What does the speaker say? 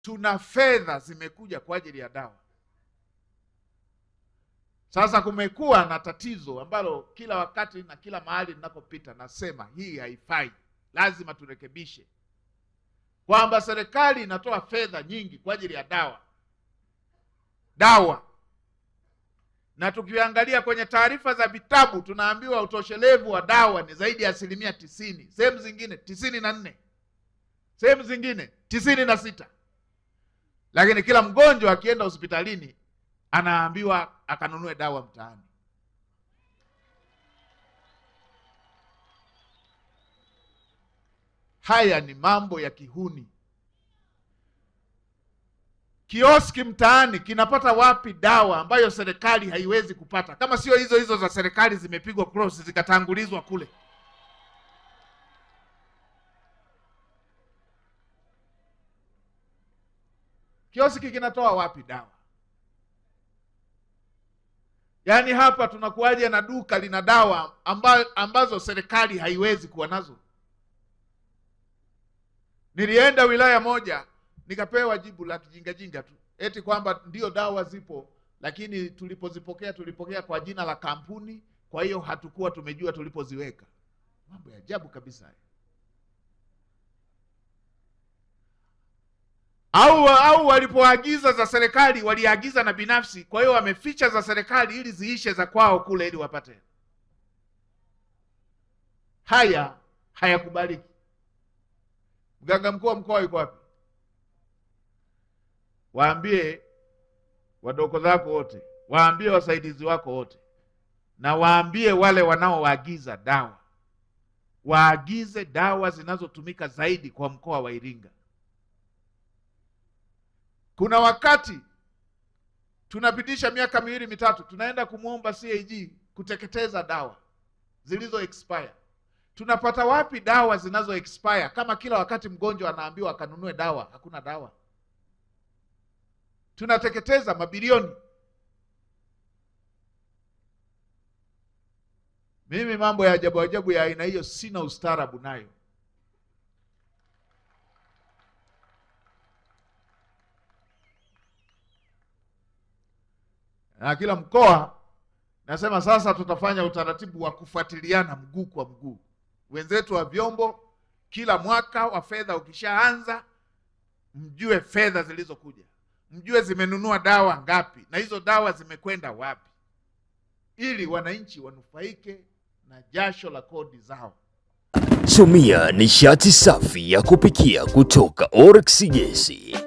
tuna fedha zimekuja kwa ajili ya dawa. Sasa kumekuwa na tatizo ambalo kila wakati na kila mahali ninakopita nasema hii haifai, lazima turekebishe, kwamba serikali inatoa fedha nyingi kwa ajili ya dawa, na tukiangalia kwenye taarifa za vitabu tunaambiwa utoshelevu wa dawa ni zaidi ya 90%, sehemu zingine 94%, sehemu zingine 96%. Lakini kila mgonjwa akienda hospitalini anaambiwa akanunue dawa mtaani. Haya ni mambo ya kihuni. Kioski mtaani kinapata wapi dawa ambayo serikali haiwezi kupata, kama sio hizo hizo za serikali zimepigwa cross zikatangulizwa kule? Kioski kinatoa wapi dawa? Yaani hapa tunakuaje na duka lina dawa ambazo serikali haiwezi kuwa nazo? Nilienda wilaya moja nikapewa jibu la kijingajinga tu, eti kwamba ndio dawa zipo, lakini tulipokea kwa jina la kampuni, kwa hiyo hatukuwa tumejua tulipoziweka. Mambo ya ajabu kabisa. Au walipoagiza za serikali waliagiza na binafsi, kwa hiyo wameficha za serikali ili ziishe za kwao kule ili wapate. Haya hayakubaliki. Mganga mkuu wa mkoa yuko wapi? Waambie wadogo zako wote, waambie wasaidizi wako wote, na waambie wale wanaoagiza dawa waagize dawa zinazotumika zaidi kwa mkoa wa Iringa. Kuna wakati tunapitisha miaka 2-3 tunaenda kumuomba CAG kuteketeza dawa zilizo expire. Tunapata wapi dawa zinazo expire kama kila wakati mgonjwa anaambiwa akanunue dawa? Hakuna dawa. Tunateketeza mabilioni. Mimi mambo ya ajabu ajabu ya aina hiyo sina ustaarabu nayo. Na kila mkoa nasema sasa tutafanya utaratibu wa kufuatiliana mguu kwa mguu. Wenzetu wa vyombo, kila mwaka wa fedha ukishaanza, mjue fedha zilizokuja, mjue zimenunua dawa ngapi na hizo dawa zimekwenda wapi, ili wananchi wanufaike na jasho la kodi zao. Tumia nishati safi ya kupikia kutoka Oryx Gesi.